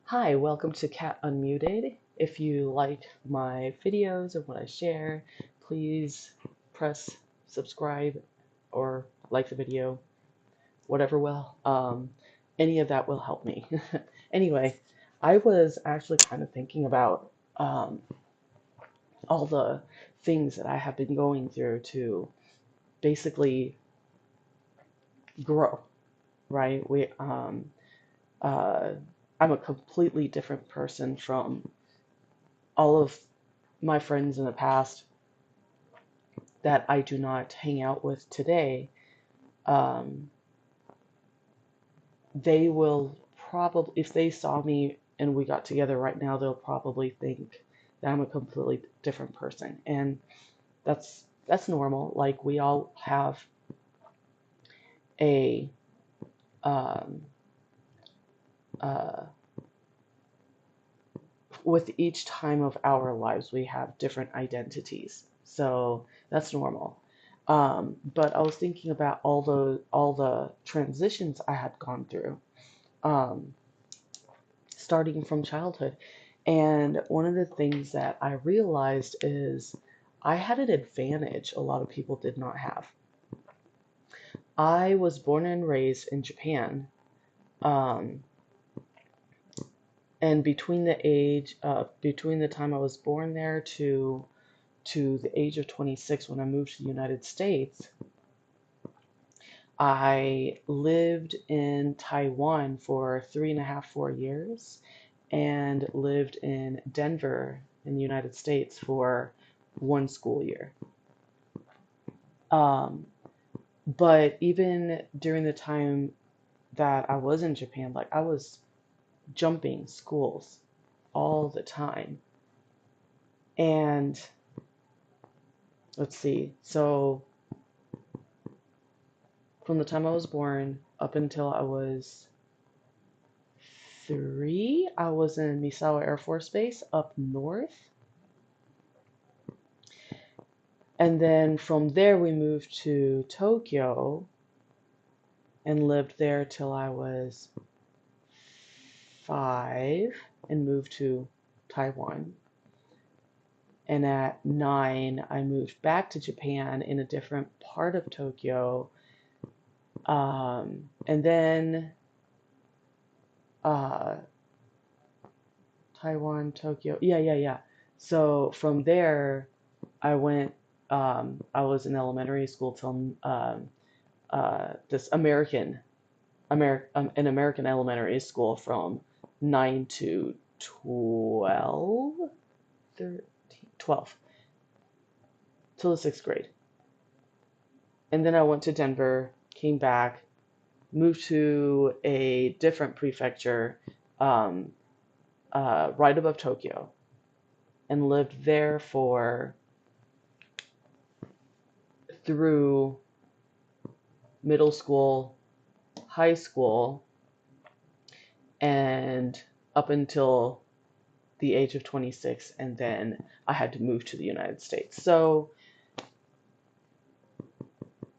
Hi, welcome to Cat Unmuted. If you like my videos and what I share, please press subscribe or like the video, whatever will. Any of that will help me. Anyway, I was actually kind of thinking about all the things that I have been going through to basically grow, right? Uh, I'm a completely different person from all of my friends in the past that I do not hang out with today. um, they will probably, if they saw me and we got together right now, they'll probably think that I'm a completely different person. And that's normal. Like we all have a um, uh, with each time of our lives, we have different identities. So that's normal. But I was thinking about all the transitions I had gone through, um, starting from childhood. And one of the things that I realized is I had an advantage a lot of people did not have. I was born and raised in Japan. Um, and between the time I was born there to the age of 26 when I moved to the United States, I lived in Taiwan for 3.5, 4 years, and lived in Denver in the United States for one school year. Um, but even during the time that I was in Japan, like I was jumping schools all the time. And let's see, so from the time I was born up until I was 3, I was in Misawa Air Force Base up north. And then from there, we moved to Tokyo and lived there till I was 5 and moved to Taiwan. And at 9, I moved back to Japan in a different part of Tokyo. And then uh, Taiwan, Tokyo. Yeah. So from there, I went, I was in elementary school till this an American elementary school from 9 to 12, 13, 12, till the sixth grade. And then I went to Denver, came back, moved to a different prefecture, um, right above Tokyo, and lived there for through middle school, high school, and up until the age of 26, and then I had to move to the United States. So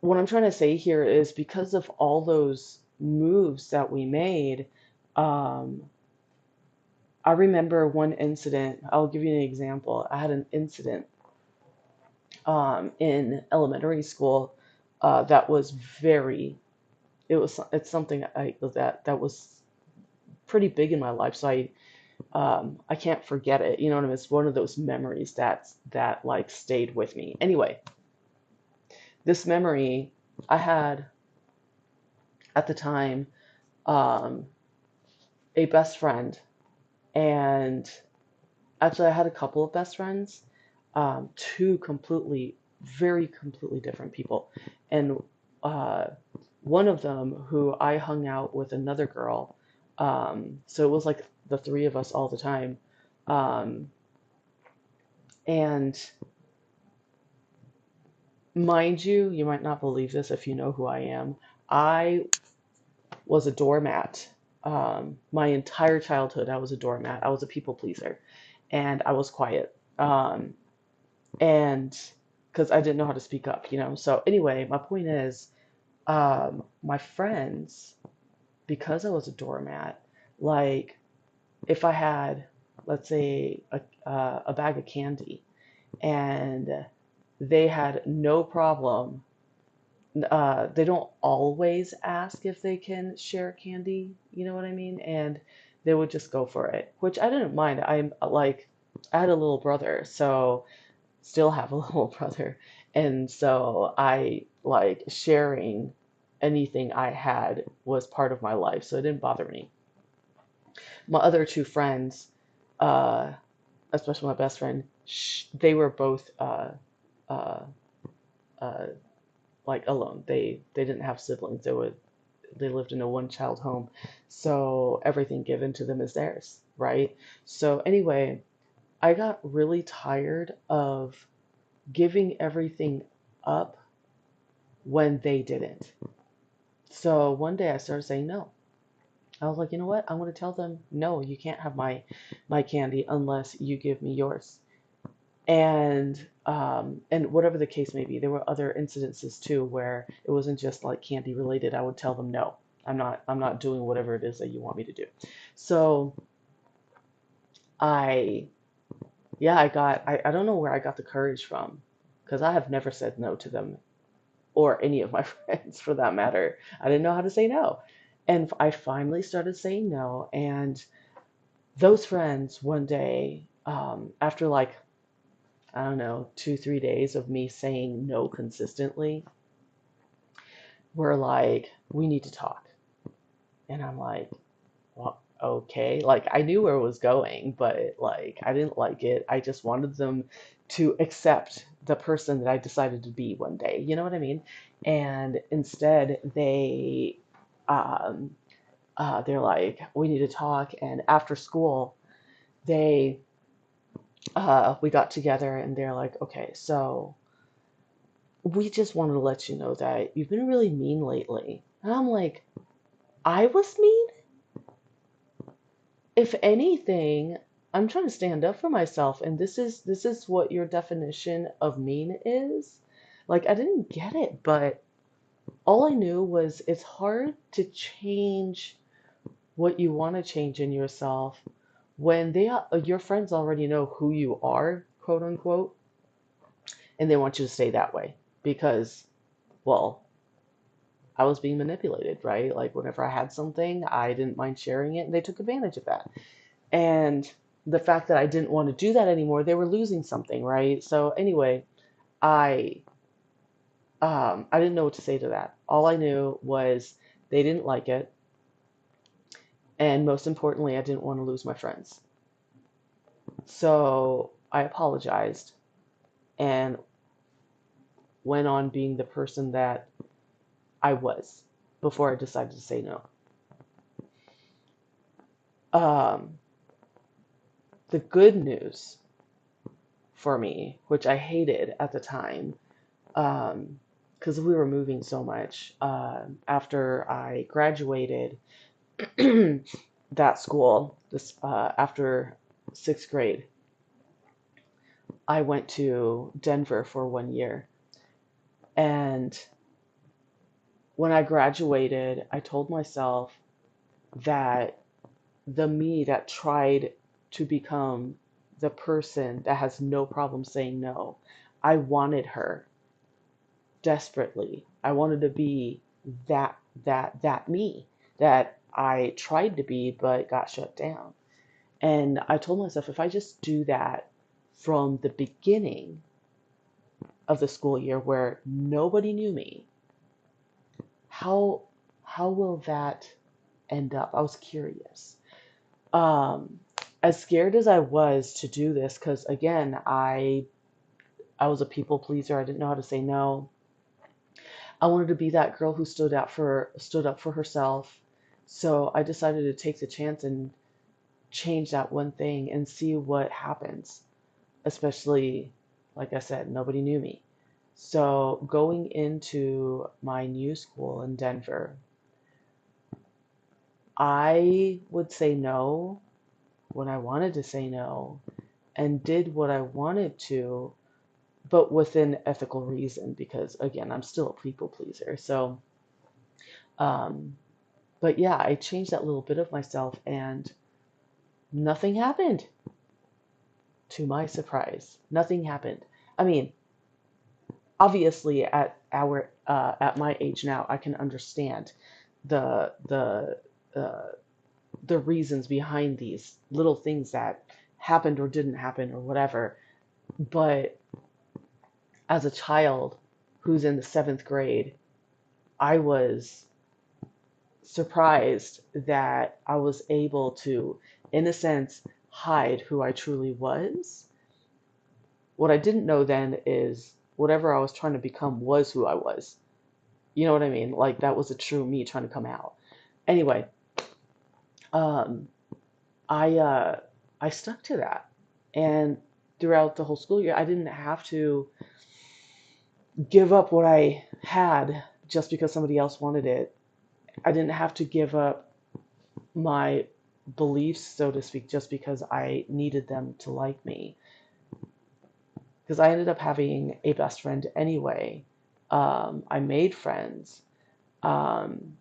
what I'm trying to say here is because of all those moves that we made, um, I remember one incident. I'll give you an example. I had an incident in elementary school that was it's something that was pretty big in my life. So I can't forget it. You know what I mean? It's one of those memories that like stayed with me. Anyway, this memory I had at the time, um, a best friend, and actually I had a couple of best friends, two completely different people, and uh, one of them who I hung out with another girl, so it was like the three of us all the time, um, and mind you, you might not believe this if you know who I am. I was a doormat. My entire childhood, I was a doormat. I was a people pleaser, and I was quiet. And because I didn't know how to speak up, you know. So anyway, my point is, my friends, because I was a doormat, like if I had, let's say, a bag of candy, and they had no problem, they don't always ask if they can share candy, you know what I mean? And they would just go for it, which I didn't mind. I'm like, I had a little brother, so still have a little brother. And so I like sharing anything I had was part of my life, so it didn't bother me. My other two friends, uh, especially my best friend, they were both uh, uh, like alone. They didn't have siblings. They lived in a one child home, so everything given to them is theirs, right? So anyway, I got really tired of giving everything up when they didn't. So one day I started saying no. I was like, you know what? I'm going to tell them, no, you can't have my candy unless you give me yours. And whatever the case may be, there were other incidences too where it wasn't just like candy related. I would tell them, no, I'm not doing whatever it is that you want me to do. So I yeah, I don't know where I got the courage from, because I have never said no to them, or any of my friends for that matter. I didn't know how to say no. And I finally started saying no. And those friends one day, after like, I don't know, 2, 3 days of me saying no consistently, were like, we need to talk. And I'm like, well, okay. Like, I knew where it was going, but like, I didn't like it. I just wanted them to accept the person that I decided to be one day. You know what I mean? And instead, um, they're like, we need to talk. And after school, they, we got together and they're like, okay, so we just wanted to let you know that you've been really mean lately. And I'm like, I was mean? If anything, I'm trying to stand up for myself, and this is what your definition of mean is. Like, I didn't get it, but all I knew was it's hard to change what you want to change in yourself when your friends already know who you are, quote unquote, and they want you to stay that way because, well, I was being manipulated, right? Like whenever I had something, I didn't mind sharing it, and they took advantage of that. And the fact that I didn't want to do that anymore, they were losing something, right? So anyway, I I didn't know what to say to that. All I knew was they didn't like it, and most importantly, I didn't want to lose my friends. So I apologized and went on being the person that I was before I decided to say no. Um, the good news for me, which I hated at the time, because we were moving so much. After I graduated that school, after sixth grade, I went to Denver for 1 year. And when I graduated, I told myself that the me that tried to become the person that has no problem saying no, I wanted her desperately. I wanted to be that me that I tried to be but got shut down. And I told myself if I just do that from the beginning of the school year where nobody knew me, how how will that end up? I was curious. Um, as scared as I was to do this, because again, I was a people pleaser. I didn't know how to say no. I wanted to be that girl who stood up for herself. So I decided to take the chance and change that one thing and see what happens. Especially, like I said, nobody knew me. So going into my new school in Denver, I would say no when I wanted to say no and did what I wanted to, but within ethical reason because again, I'm still a people pleaser. So um, but yeah, I changed that little bit of myself, and Nothing happened. To my surprise, nothing happened. I mean, obviously at my age now, I can understand the the uh, the reasons behind these little things that happened or didn't happen or whatever. But as a child who's in the seventh grade, I was surprised that I was able to, in a sense, hide who I truly was. What I didn't know then is whatever I was trying to become was who I was. You know what I mean? Like that was a true me trying to come out. Anyway, um, I uh, I stuck to that, and throughout the whole school year, I didn't have to give up what I had just because somebody else wanted it. I didn't have to give up my beliefs, so to speak, just because I needed them to like me. Because I ended up having a best friend anyway. I made friends. Um,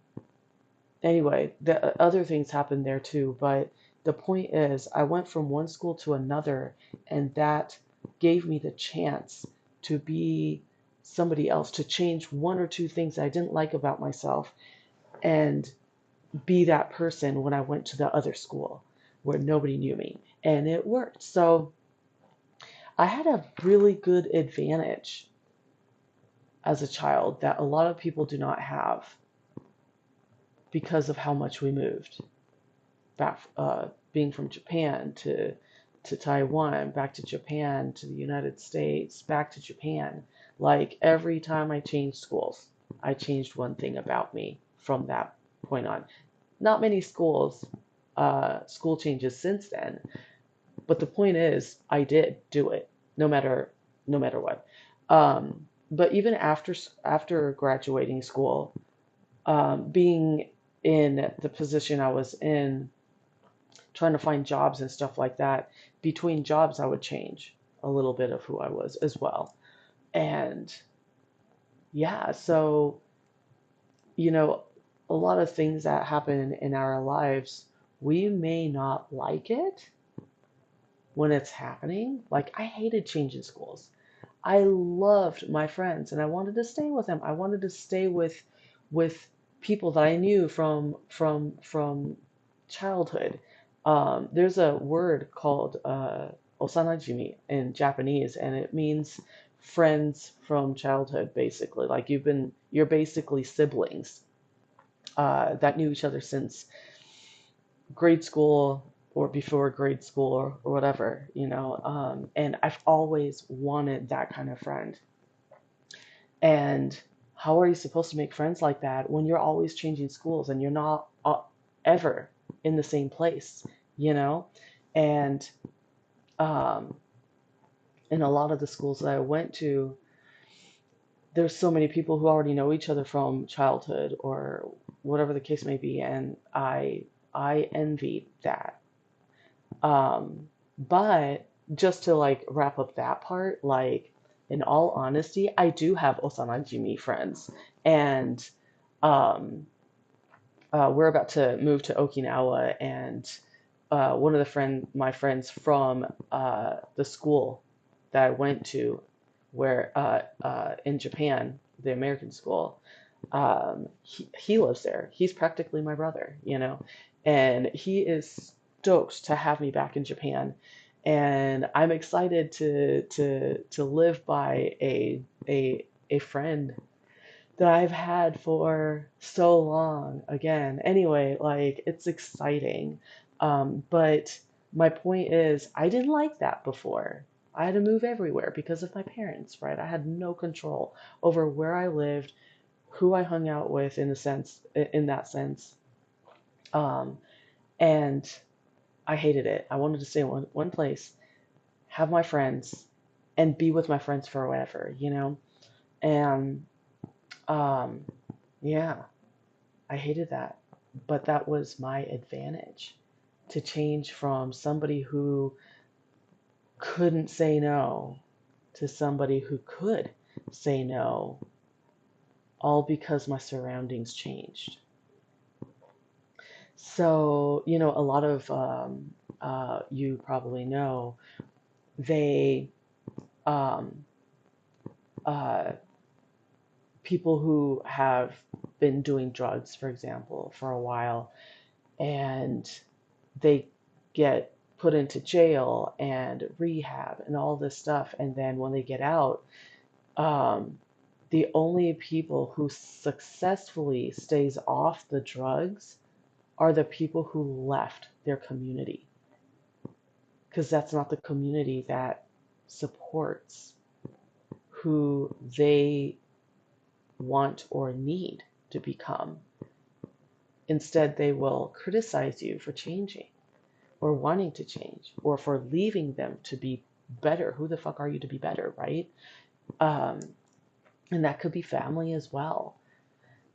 anyway, the other things happened there too, but the point is, I went from one school to another, and that gave me the chance to be somebody else, to change one or two things I didn't like about myself, and be that person when I went to the other school where nobody knew me. And it worked. So I had a really good advantage as a child that a lot of people do not have because of how much we moved back, being from Japan to Taiwan, back to Japan, to the United States, back to Japan. Like every time I changed schools, I changed one thing about me from that point on. Not many school changes since then, but the point is, I did do it, no matter what. But even after graduating school, being in the position I was in, trying to find jobs and stuff like that, between jobs, I would change a little bit of who I was as well. And yeah, so, you know, a lot of things that happen in our lives, we may not like it when it's happening. Like, I hated changing schools. I loved my friends and I wanted to stay with them. I wanted to stay with people that I knew from childhood. There's a word called osanajimi in Japanese, and it means friends from childhood, basically. Like you're basically siblings that knew each other since grade school or before grade school or whatever, and I've always wanted that kind of friend. And how are you supposed to make friends like that when you're always changing schools and you're not ever in the same place, you know? And um, in a lot of the schools that I went to, there's so many people who already know each other from childhood or whatever the case may be, and I envied that. But just to like wrap up that part, like in all honesty, I do have Osanajimi friends, and um, we're about to move to Okinawa, and one of my friends from the school that I went to, where in Japan, the American school, he lives there. He's practically my brother, and he is stoked to have me back in Japan, and I'm excited to live by a friend that I've had for so long again. Anyway, like it's exciting. But my point is, I didn't like that before. I had to move everywhere because of my parents, right? I had no control over where I lived, who I hung out with in that sense. Um, and I hated it. I wanted to stay in one place, have my friends, and be with my friends forever. And um, yeah, I hated that. But that was my advantage, to change from somebody who couldn't say no to somebody who could say no, all because my surroundings changed. So, a lot of you probably know, they, um, uh, people who have been doing drugs, for example, for a while, and they get put into jail and rehab and all this stuff. And then when they get out, um, the only people who successfully stays off the drugs are the people who left their community, because that's not the community that supports who they want or need to become. Instead, they will criticize you for changing or wanting to change or for leaving them to be better. Who the fuck are you to be better, right? Um, and that could be family as well.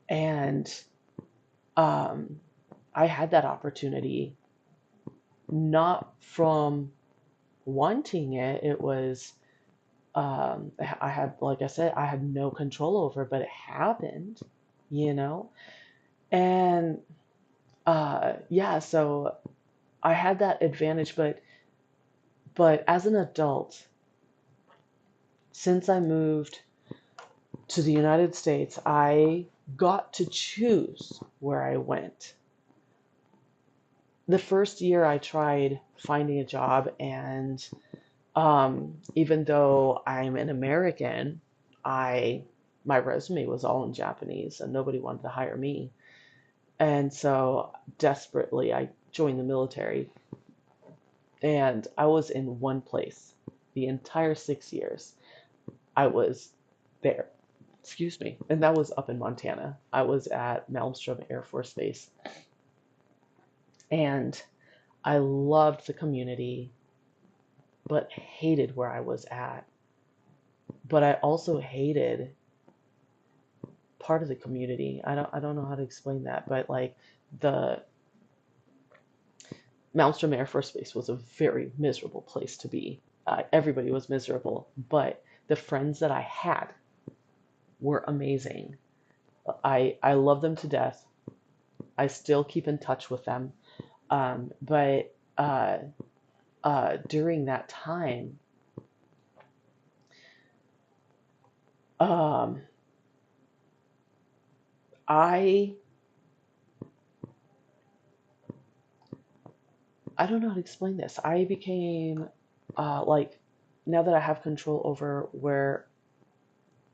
And um, I had that opportunity not from wanting it. It was, I had, like I said, I had no control over it, but it happened, you know? And yeah, so I had that advantage, but as an adult, since I moved to the United States, I got to choose where I went. The first year I tried finding a job, and even though I'm an American, I my resume was all in Japanese, and nobody wanted to hire me. And so desperately, I joined the military, and I was in one place the entire 6 years. I was there. Excuse me. And that was up in Montana. I was at Malmstrom Air Force Base. And I loved the community, but hated where I was at. But I also hated part of the community. I don't know how to explain that, but like the Malmstrom Air Force Base was a very miserable place to be. Everybody was miserable, but the friends that I had were amazing. I love them to death. I still keep in touch with them. But during that time, um, I I don't know how to explain this. I became like, now that I have control over where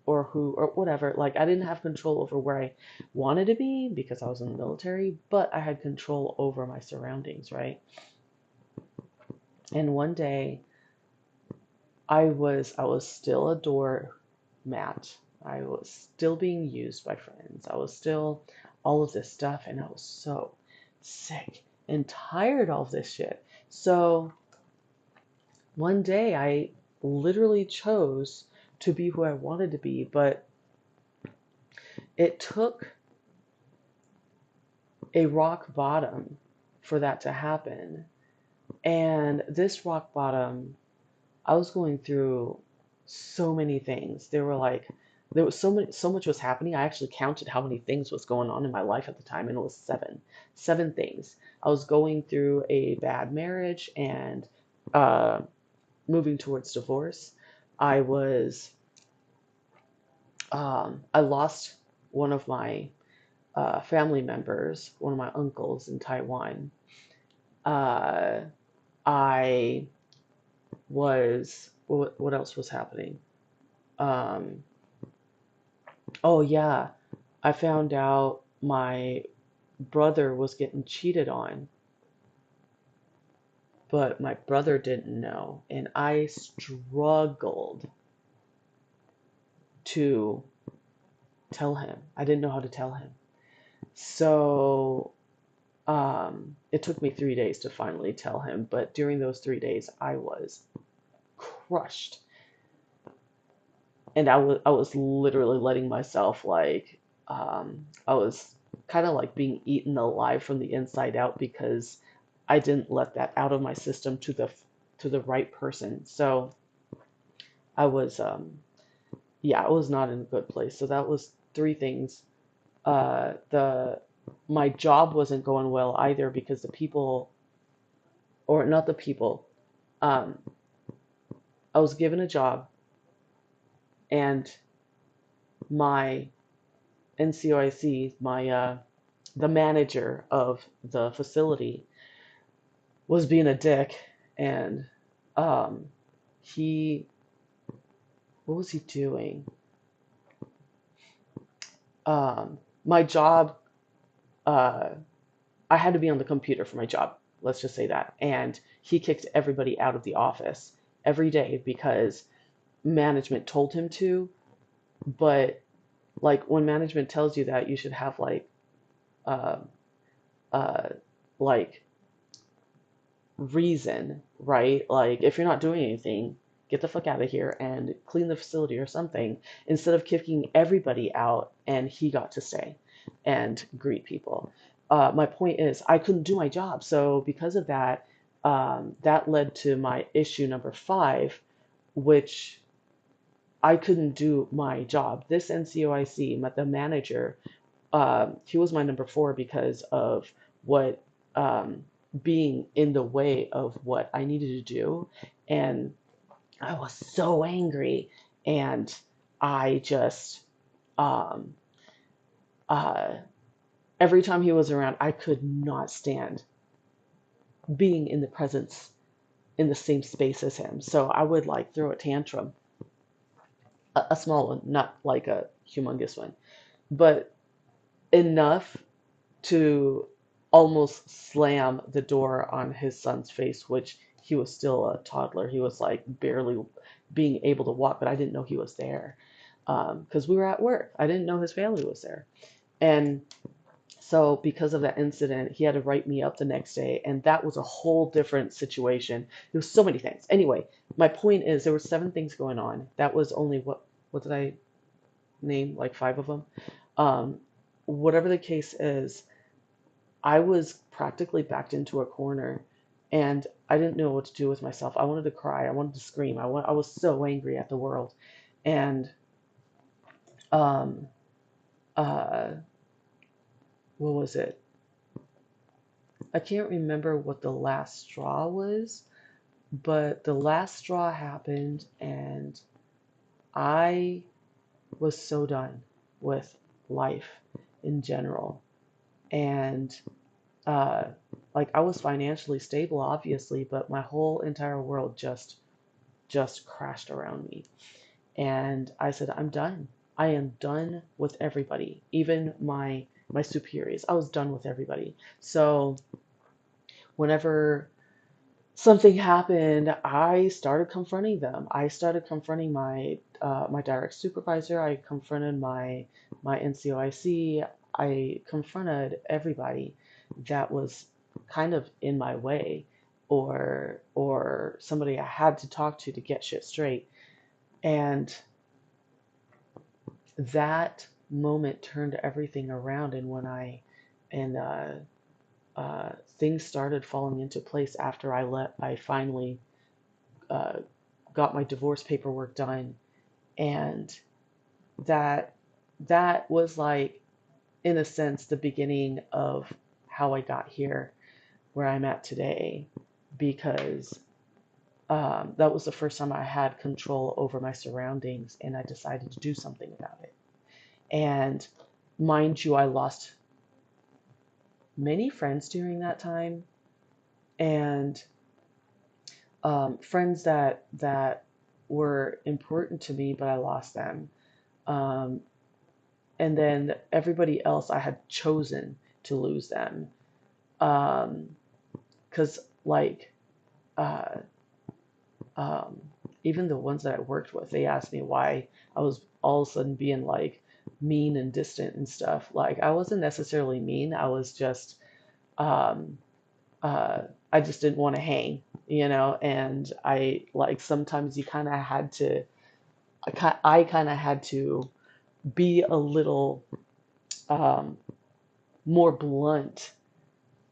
or who or whatever, like I didn't have control over where I wanted to be because I was in the military, but I had control over my surroundings, right? And one day I was still a doormat. I was still being used by friends. I was still all of this stuff, and I was so sick and tired of all this shit. So one day I literally chose to be who I wanted to be, but it took a rock bottom for that to happen. And this rock bottom, I was going through so many things. There was so much was happening. I actually counted how many things was going on in my life at the time, and it was seven things. I was going through a bad marriage and uh, moving towards divorce. I was, I lost one of my family members, one of my uncles in Taiwan. Uh, I what else was happening? Um, oh yeah, I found out my brother was getting cheated on, but my brother didn't know, and I struggled to tell him. I didn't know how to tell him. So it took me 3 days to finally tell him, but during those 3 days, I was crushed, and I was literally letting myself like, I was kind of like being eaten alive from the inside out because I didn't let that out of my system to the right person. So I was yeah, I was not in a good place. So that was three things. The My job wasn't going well either because the people or not the people. Um, I was given a job, and my NCOIC, my the manager of the facility, was being a dick, and um, he what was he doing? My job, uh, I had to be on the computer for my job. Let's just say that. And he kicked everybody out of the office every day because management told him to. But like when management tells you that, you should have uh, uh, like reason, right? Like if you're not doing anything, get the fuck out of here and clean the facility or something instead of kicking everybody out and he got to stay and greet people. My point is, I couldn't do my job. So because of that, that led to my issue number five, which I couldn't do my job. This NCOIC, the manager, he was my number four because of what um, being in the way of what I needed to do. And I was so angry. And I just, um, uh, every time he was around, I could not stand being in the presence in the same space as him. So I would like throw a tantrum, a small one, not like a humongous one, but enough to almost slam the door on his son's face, which he was still a toddler. He was like barely being able to walk, but I didn't know he was there because we were at work. I didn't know his family was there. And so, because of that incident, he had to write me up the next day, and that was a whole different situation. There was so many things. Anyway, my point is there were seven things going on. That was only what did I name? Like five of them. Um, whatever the case is, I was practically backed into a corner and I didn't know what to do with myself. I wanted to cry. I wanted to scream. I was so angry at the world. And um, uh, what was it? I can't remember what the last straw was, but the last straw happened and I was so done with life in general. And uh, like I was financially stable, obviously, but my whole entire world just crashed around me. And I said, I'm done. I am done with everybody, even my superiors. I was done with everybody. So whenever something happened, I started confronting them. I started confronting my direct supervisor. I confronted my NCOIC. I confronted everybody that was kind of in my way, or somebody I had to talk to get shit straight. And that moment turned everything around. And when I and things started falling into place after I finally uh, got my divorce paperwork done, and that that was like, in a sense, the beginning of how I got here, where I'm at today, because that was the first time I had control over my surroundings, and I decided to do something about it. And mind you, I lost many friends during that time, and friends that were important to me, but I lost them. Um, and then everybody else I had chosen to lose them. Because like uh, um, even the ones that I worked with, they asked me why I was all of a sudden being like mean and distant and stuff. Like I wasn't necessarily mean. I was just um, uh, I just didn't want to hang, and I like sometimes you kind of had to, I kind of had to be a little um, more blunt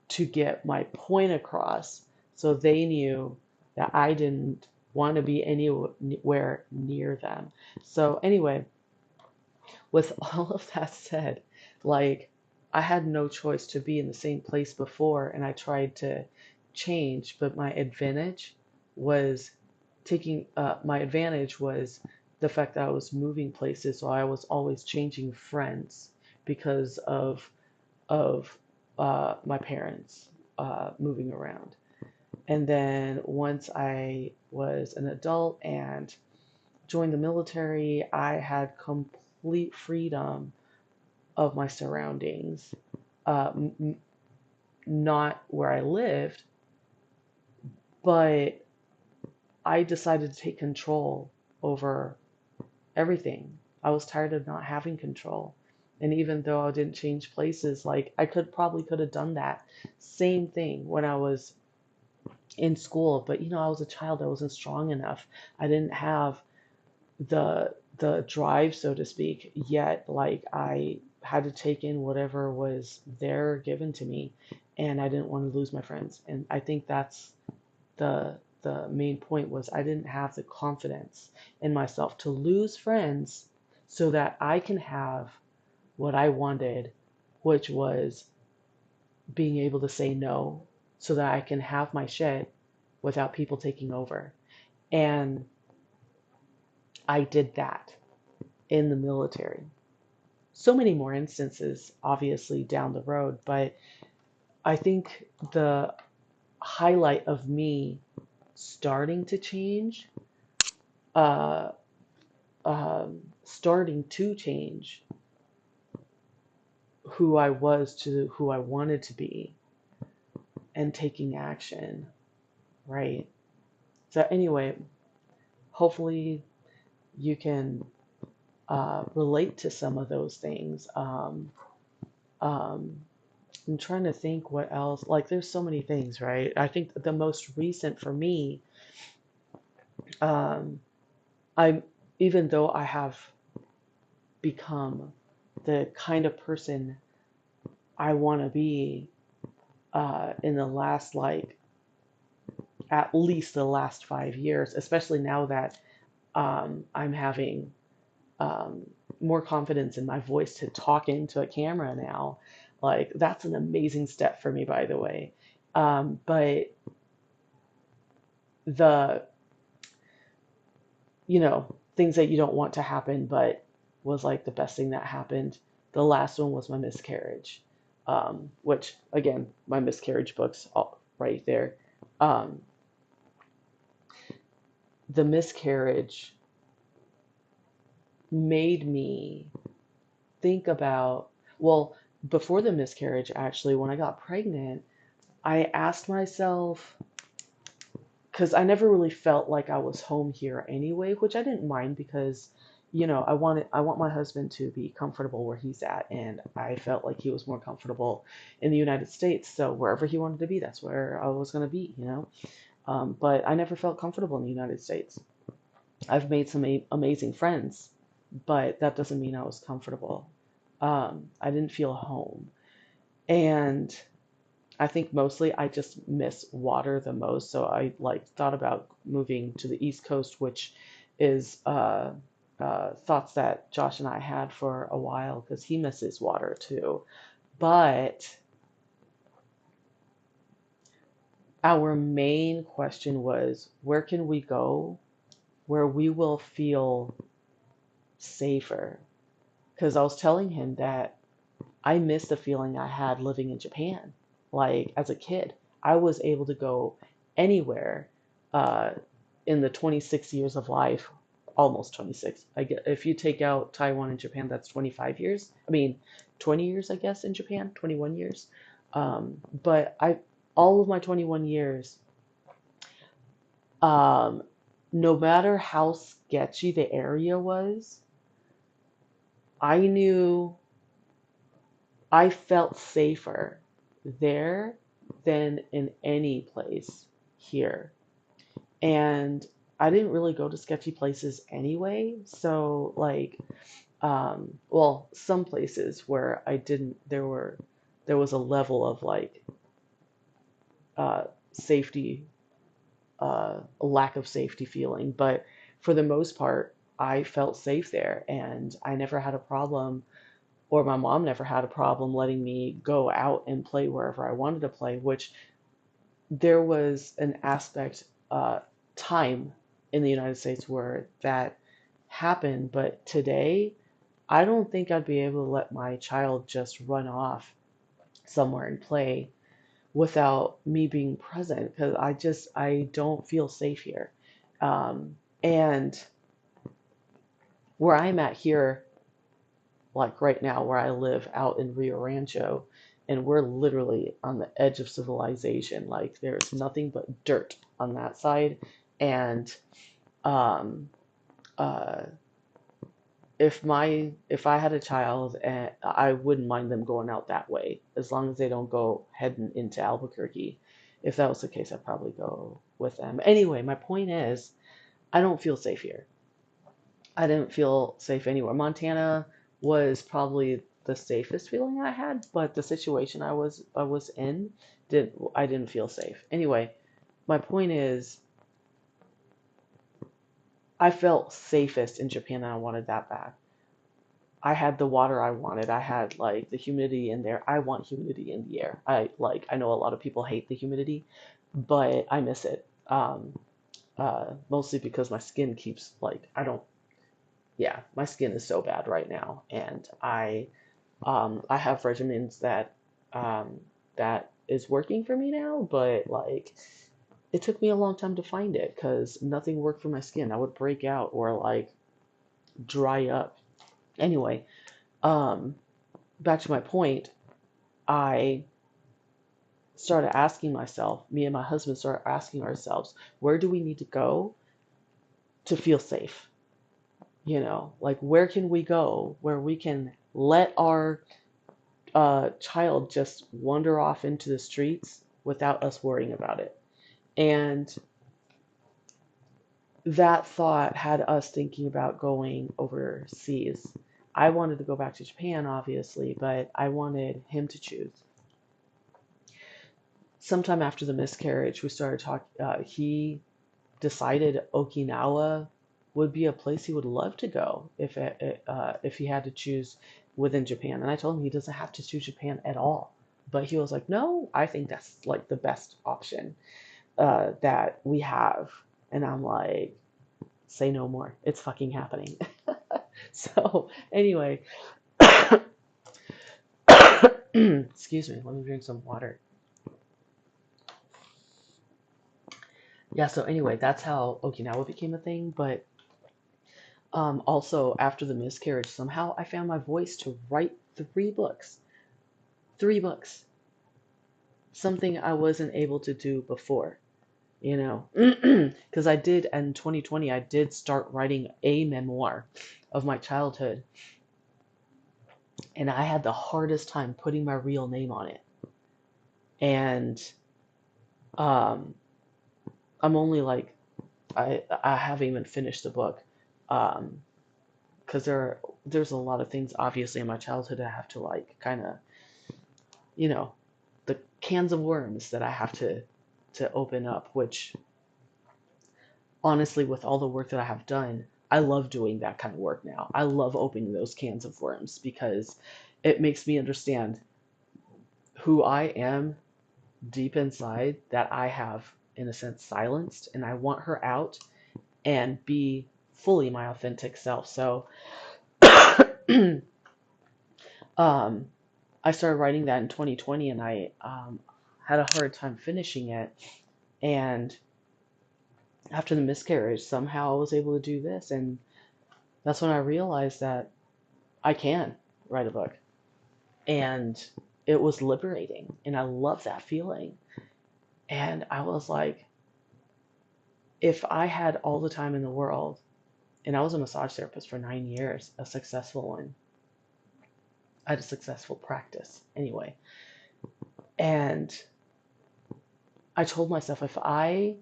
to get my point across so they knew that I didn't want to be anywhere near them. So, anyway, with all of that said, like I had no choice to be in the same place before, and I tried to change, but my advantage was the fact that I was moving places, so I was always changing friends because of my parents moving around. And then once I was an adult and joined the military, I had complete freedom of my surroundings. Not where I lived, but I decided to take control over everything. I was tired of not having control. And even though I didn't change places, like I could have done that same thing when I was in school, but I was a child, I wasn't strong enough. I didn't have the drive, so to speak, yet like I had to take in whatever was there given to me, and I didn't want to lose my friends. And I think that's the main point was I didn't have the confidence in myself to lose friends so that I can have what I wanted, which was being able to say no so that I can have my shit without people taking over. And I did that in the military. So many more instances, obviously, down the road, but I think the highlight of me starting to change, uh, starting to change who I was to who I wanted to be and taking action, right? So, anyway, hopefully you can relate to some of those things. Um, I'm trying to think what else. Like, there's so many things, right? I think the most recent for me, um, I'm even though I have become the kind of person I want to be in the last, like, at least the last 5 years, especially now that I'm having um, more confidence in my voice to talk into a camera now. Like, that's an amazing step for me, by the way. But the, things that you don't want to happen, but was like the best thing that happened. The last one was my miscarriage, which, again, my miscarriage book's all right there. Um, the miscarriage made me think about, well, before the miscarriage, actually, when I got pregnant, I asked myself, because I never really felt like I was home here anyway, which I didn't mind because, I want my husband to be comfortable where he's at, and I felt like he was more comfortable in the United States. So wherever he wanted to be, that's where I was going to be. But I never felt comfortable in the United States. I've made some amazing friends, but that doesn't mean I was comfortable. I didn't feel home. And I think mostly I just miss water the most. So I like thought about moving to the East Coast, which is thoughts that Josh and I had for a while because he misses water too. But our main question was, where can we go where we will feel safer? Because I was telling him that I miss the feeling I had living in Japan. Like as a kid, I was able to go anywhere uh, in the 26 years of life, almost 26. I get if you take out Taiwan and Japan, that's 25 years. I mean, 20 years, I guess, in Japan, 21 years. But all of my 21 years, um, no matter how sketchy the area was, I knew I felt safer there than in any place here. And I didn't really go to sketchy places anyway. So, like, well, some places where I didn't, there was a level of like safety, a lack of safety feeling. But for the most part, I felt safe there and I never had a problem or my mom never had a problem letting me go out and play wherever I wanted to play, which there was an aspect, time in the United States where that happened, but today I don't think I'd be able to let my child just run off somewhere and play without me being present because I don't feel safe here. And where I'm at here, like right now, where I live out in Rio Rancho, and we're literally on the edge of civilization. Like there's nothing but dirt on that side, and um, uh, if I had a child, and I wouldn't mind them going out that way as long as they don't go heading into Albuquerque. If that was the case, I'd probably go with them. Anyway, my point is, I don't feel safe here. I didn't feel safe anywhere. Montana was probably the safest feeling I had, but the situation I was in I didn't feel safe. Anyway, my point is I felt safest in Japan and I wanted that back. I had the water I wanted. I had like the humidity in there. I want humidity in the air. I know a lot of people hate the humidity, but I miss it. Mostly because my skin keeps like I don't yeah, my skin is so bad right now, and I have regimens um that is working for me now, but like it took me a long time to find it because nothing worked for my skin. I would break out or like dry up. Anyway, um, back to my point, I started asking myself, me and my husband started asking ourselves, where do we need to go to feel safe? You know, like where can we go where we can let our child just wander off into the streets without us worrying about it? And that thought had us thinking about going overseas. I wanted to go back to Japan, obviously, but I wanted him to choose. Sometime after the miscarriage, we started talking. He decided Okinawa would be a place he would love to go if he had to choose within Japan. And I told him he doesn't have to choose Japan at all. But he was like, "No, I think that's like the best option that we have." And I'm like, "Say no more. It's fucking happening." So anyway, excuse me. Let me drink some water. Yeah. So anyway, that's how Okinawa became a thing. But also, after the miscarriage, somehow I found my voice to write 3 books. 3 books. Something I wasn't able to do before, you know. Because I did, in 2020, I did start writing a memoir of my childhood, and I had the hardest time putting my real name on it. And um, I'm only like, I haven't even finished the book. Um, because there's a lot of things obviously in my childhood I have to like kind of you know the cans of worms that I have to open up, which honestly, with all the work that I have done, I love doing that kind of work now. I love opening those cans of worms because it makes me understand who I am deep inside that I have, in a sense, silenced, and I want her out and be fully my authentic self. So, um, I started writing that in 2020, and I had a hard time finishing it. And after the miscarriage, somehow I was able to do this, and that's when I realized that I can write a book. And it was liberating, and I love that feeling. And I was like, if I had all the time in the world, and I was a massage therapist for 9 years, a successful one, I had a successful practice anyway. And I told myself if I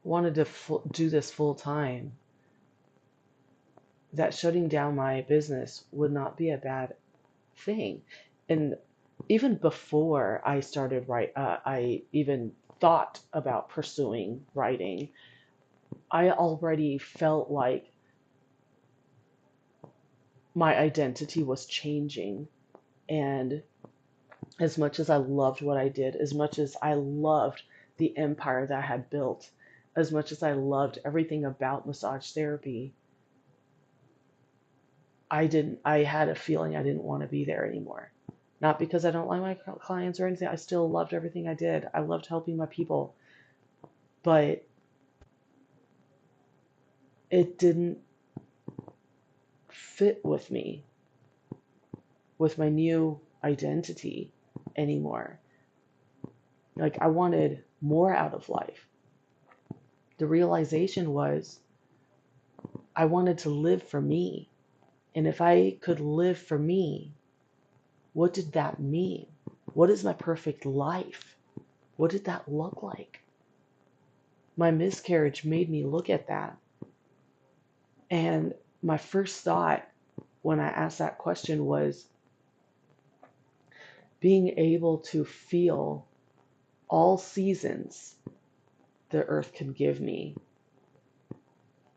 wanted to do this full time, that shutting down my business would not be a bad thing. And even before I started I even thought about pursuing writing. I already felt like my identity was changing, and As much as I loved what I did, as much as I loved the empire that I had built, as much as I loved everything about massage therapy, I had a feeling I didn't want to be there anymore. Not because I don't like my clients or anything. I still loved everything I did. I loved helping my people, but it didn't fit with me, with my new identity anymore. Like, I wanted more out of life. The realization was I wanted to live for me. And if I could live for me, what did that mean? What is my perfect life? What did that look like? My miscarriage made me look at that. And my first thought when I asked that question was being able to feel all seasons the earth can give me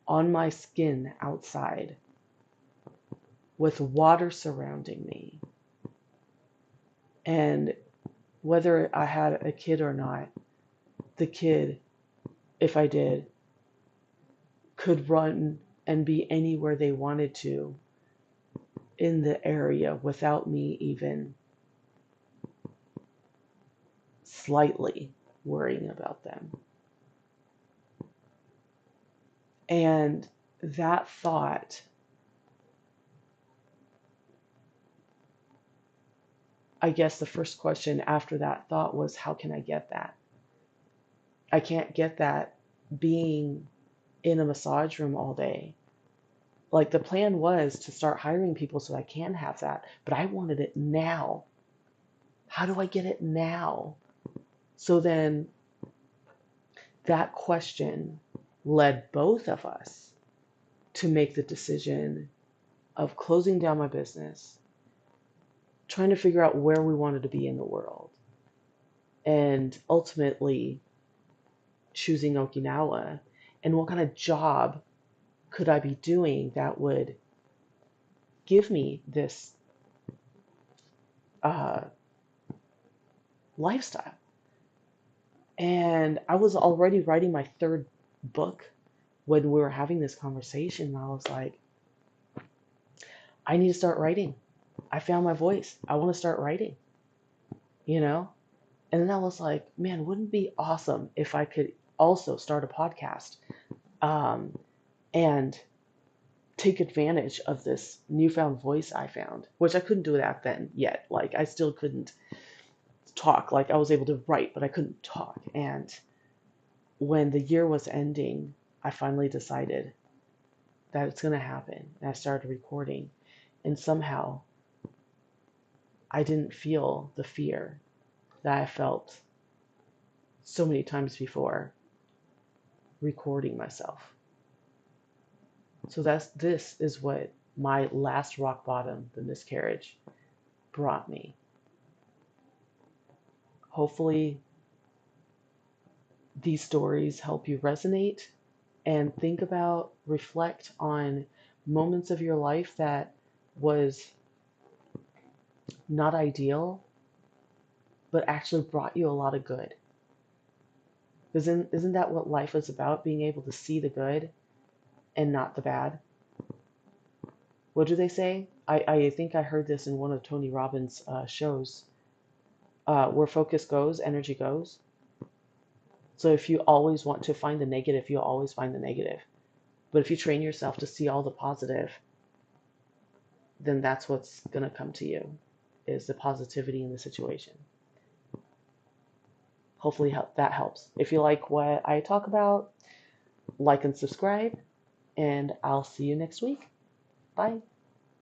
on my skin outside with water surrounding me. And whether I had a kid or not, the kid, if I did, could run and be anywhere they wanted to in the area without me even slightly worrying about them. And that thought, I guess the first question after that thought was, how can I get that? I can't get that being in a massage room all day. Like, the plan was to start hiring people so I can have that, but I wanted it now. How do I get it now? So then that question led both of us to make the decision of closing down my business, trying to figure out where we wanted to be in the world, and ultimately choosing Okinawa, and what kind of job could I be doing that would give me this uh, lifestyle. And I was already writing my third book when we were having this conversation. And I was like, I need to start writing. I found my voice. I want to start writing, you know? And then I was like, man, wouldn't it be awesome if I could also start a podcast um, and take advantage of this newfound voice I found, which I couldn't do that then yet. Like, I still couldn't talk. Like, I was able to write, but I couldn't talk. And when the year was ending, I finally decided that it's going to happen. And I started recording. And somehow I didn't feel the fear that I felt so many times before recording myself. So this is what my last rock bottom, the miscarriage, brought me. Hopefully these stories help you resonate and think about, reflect on moments of your life that was not ideal, but actually brought you a lot of good. Isn't that what life is about? Being able to see the good and not the bad. What do they say? I think I heard this in one of Tony Robbins' shows. Where focus goes, energy goes. So if you always want to find the negative, you'll always find the negative. But if you train yourself to see all the positive, then that's what's going to come to you, is the positivity in the situation. Hopefully that helps. If you like what I talk about, like and subscribe, and I'll see you next week. Bye.